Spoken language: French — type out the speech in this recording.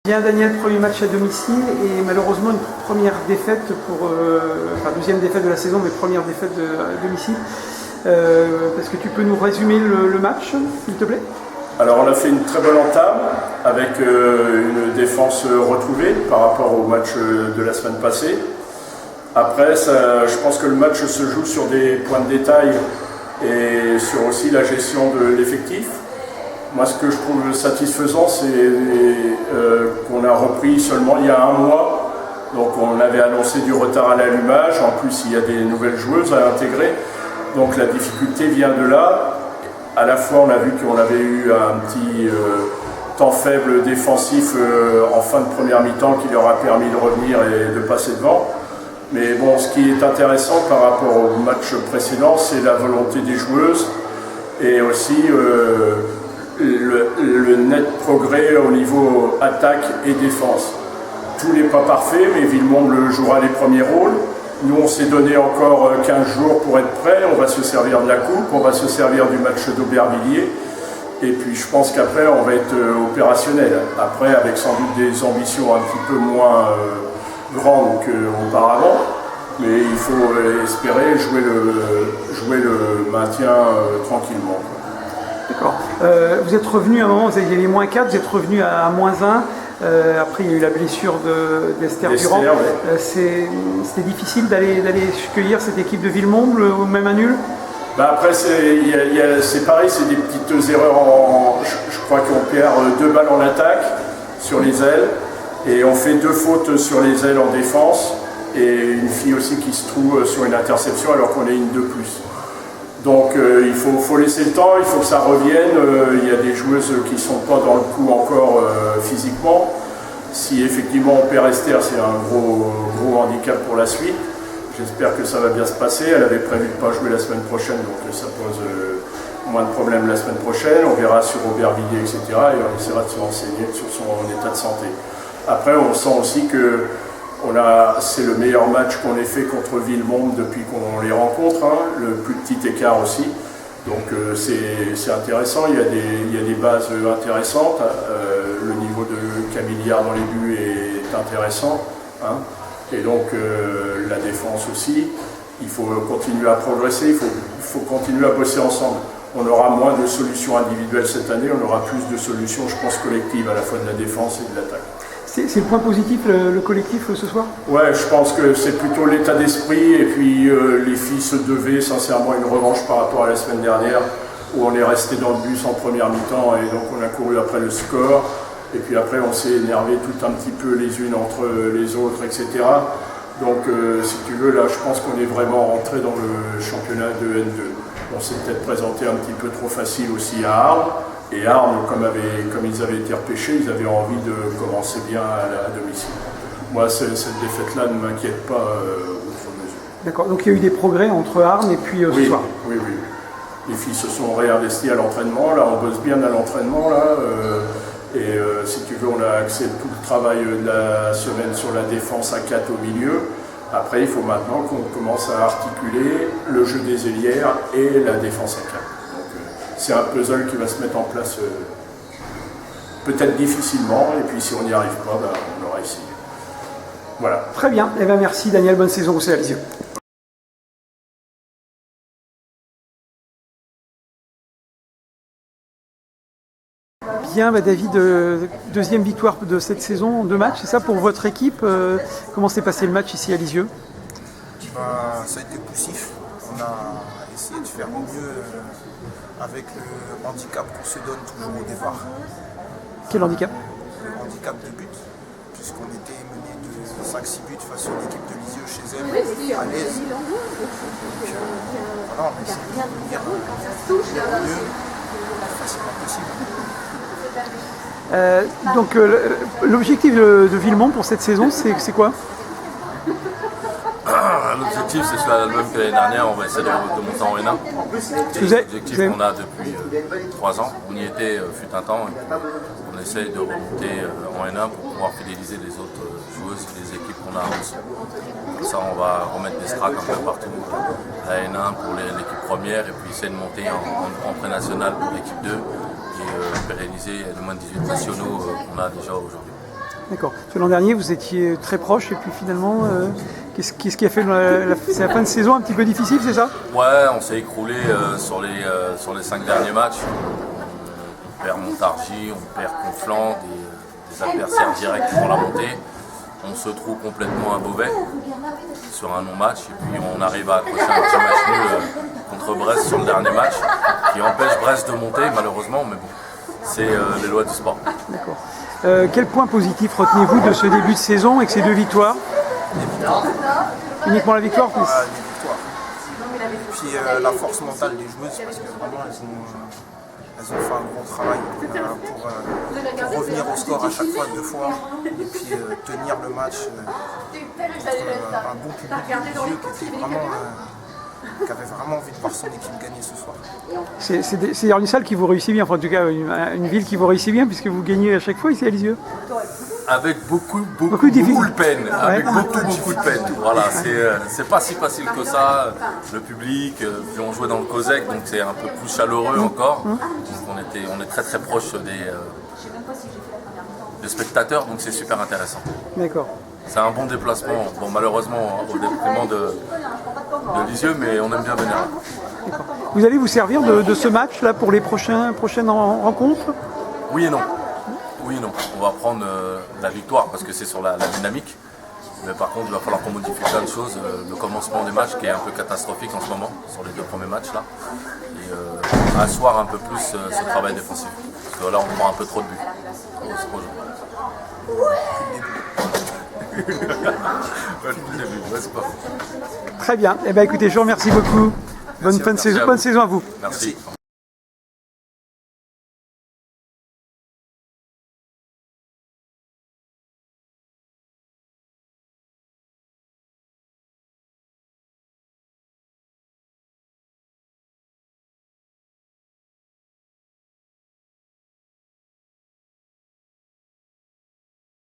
Bien Daniel, premier match à domicile et malheureusement une première défaite deuxième défaite de la saison, mais première défaite à domicile. Est-ce que tu peux nous résumer le match, s'il te plaît? Alors on a fait une très bonne entame avec une défense retrouvée par rapport au match de la semaine passée. Après, je pense que le match se joue sur des points de détail et sur aussi la gestion de l'effectif. Moi, ce que je trouve satisfaisant, c'est qu'on a repris seulement il y a un mois. Donc on avait annoncé du retard à l'allumage. En plus, il y a des nouvelles joueuses à intégrer. Donc la difficulté vient de là. À la fois, on a vu qu'on avait eu un petit temps faible défensif en fin de première mi-temps qui leur a permis de revenir et de passer devant. Mais bon, ce qui est intéressant par rapport au match précédent, c'est la volonté des joueuses et aussi le net progrès au niveau attaque et défense. Tout n'est pas parfait, mais Villemomble jouera les premiers rôles. Nous, on s'est donné encore 15 jours pour être prêts. On va se servir de la coupe, on va se servir du match d'Aubervilliers. Et puis, je pense qu'après, on va être opérationnel. Après, avec sans doute des ambitions un petit peu moins grandes qu'auparavant. Mais il faut espérer jouer le maintien tranquillement. D'accord. Vous êtes revenu à un moment, vous aviez les -4, vous êtes revenu à -1. Après, il y a eu la blessure d'Esther Durand. Ouais. C'était difficile d'aller cueillir cette équipe de Villemomble ou même un nul? Après, c'est pareil, c'est des petites erreurs. Je crois qu'on perd 2 balles en attaque sur les ailes et on fait 2 fautes sur les ailes en défense et une fille aussi qui se trouve sur une interception alors qu'on est une de plus. Donc il faut laisser le temps, il faut que ça revienne. Il y a des joueuses qui ne sont pas dans le coup encore physiquement. Si effectivement on perd Esther, c'est un gros handicap pour la suite. J'espère que ça va bien se passer. Elle avait prévu de ne pas jouer la semaine prochaine, donc ça pose moins de problèmes la semaine prochaine. On verra sur Aubervilliers, etc. Et on essaiera de se renseigner sur son état de santé. Après, on sent aussi que c'est le meilleur match qu'on ait fait contre Villemomble depuis qu'on les rencontre, le plus petit écart aussi. Donc c'est intéressant, il y a des bases intéressantes. Le niveau de Camillard dans les buts est intéressant. Et donc la défense aussi. Il faut continuer à progresser, il faut continuer à bosser ensemble. On aura moins de solutions individuelles cette année, on aura plus de solutions, je pense, collectives à la fois de la défense et de l'attaque. C'est le point positif, le collectif ce soir? Ouais, je pense que c'est plutôt l'état d'esprit et puis les filles se devaient sincèrement une revanche par rapport à la semaine dernière où on est resté dans le bus en première mi-temps et donc on a couru après le score et puis après on s'est énervé tout un petit peu les unes entre les autres, etc. Donc si tu veux, là je pense qu'on est vraiment rentré dans le championnat de N2. On s'est peut-être présenté un petit peu trop facile aussi à Arles. Et Arles, comme ils avaient été repêchés, ils avaient envie de commencer bien à domicile. Moi, cette défaite-là ne m'inquiète pas outre mesure. D'accord, donc il y a eu des progrès entre Arles et puis ce soir. Oui. Les filles se sont réinvesties à l'entraînement. Là, on bosse bien à l'entraînement. Si tu veux, on a axé tout le travail de la semaine sur la défense à 4 au milieu. Après, il faut maintenant qu'on commence à articuler le jeu des ailières et la défense à 4. C'est un puzzle qui va se mettre en place peut-être difficilement, et puis si on n'y arrive pas, on aura essayé. Voilà. Très bien, merci Daniel, bonne saison aussi à Lisieux. Bien, David, deuxième victoire de cette saison en 2 matchs, c'est ça pour votre équipe? Comment s'est passé le match ici à Lisieux? Ça a été poussif, on a essayé de faire mieux avec le handicap qu'on se donne toujours au départ. Quel handicap? Le handicap de but, puisqu'on était mené de 5-6 buts face à l'équipe de Lisieux chez elle, à l'aise. Donc voilà, on essaie de venir mieux, le plus facilement possible. L'objectif de Villemomble pour cette saison, c'est quoi? L'objectif, c'est le même que l'année dernière, on va essayer de monter en N1. C'est l'objectif qu'on a depuis 3 ans. On y était fut un temps, et on essaye de remonter en N1 pour pouvoir fidéliser les autres joueuses, les équipes qu'on a en dessous. Comme ça, on va remettre des strats un peu partout à N1 pour l'équipe première et puis essayer de monter en pré-national pour l'équipe 2 et pérenniser les moins de 18 nationaux qu'on a déjà aujourd'hui. D'accord. L'an dernier, vous étiez très proche et puis finalement, qu'est-ce qui a fait c'est la fin de saison un petit peu difficile, c'est ça? Ouais, on s'est écroulé sur les 5 derniers matchs. On perd Montargis, on perd Conflans, des adversaires directs pour la montée. On se trouve complètement à Beauvais sur un non-match et puis on arrive à accrocher un petit match nul contre Brest sur le dernier match qui empêche Brest de monter malheureusement, mais bon, c'est les lois du sport. D'accord. Quel point positif retenez-vous de ce début de saison avec ces 2 victoires? Les victoires. Uniquement la victoire? Les victoires. Et puis la force mentale des joueuses, parce que vraiment elles ont fait un gros travail pour revenir au score à chaque fois 2 fois et puis tenir le match contre un bon public de Lisieux qui avait vraiment envie de voir son équipe gagner ce soir. C'est une salle qui vous réussit bien, enfin, en tout cas une ville qui vous réussit bien puisque vous gagnez à chaque fois ici à Lisieux. Avec beaucoup de peine. Avec beaucoup de peine. Voilà, c'est pas si facile que ça. Le public, puis on jouait dans le COSEC, donc c'est un peu plus chaleureux encore. Donc on est très très proche des spectateurs, donc c'est super intéressant. D'accord. C'est un bon déplacement. Bon, malheureusement au détriment de Lisieux, mais on aime bien venir là. Vous allez vous servir de ce match là pour les prochaines rencontres? Oui et non. Oui et non. On va prendre la victoire parce que c'est sur la dynamique. Mais par contre, il va falloir qu'on modifie plein de choses. Le commencement des matchs qui est un peu catastrophique en ce moment, sur les 2 premiers matchs là. Et asseoir un peu plus ce travail défensif. Parce que là, on prend un peu trop de buts. Très bien. Eh bien, écoutez, je vous remercie beaucoup. Bonne saison à vous. Merci.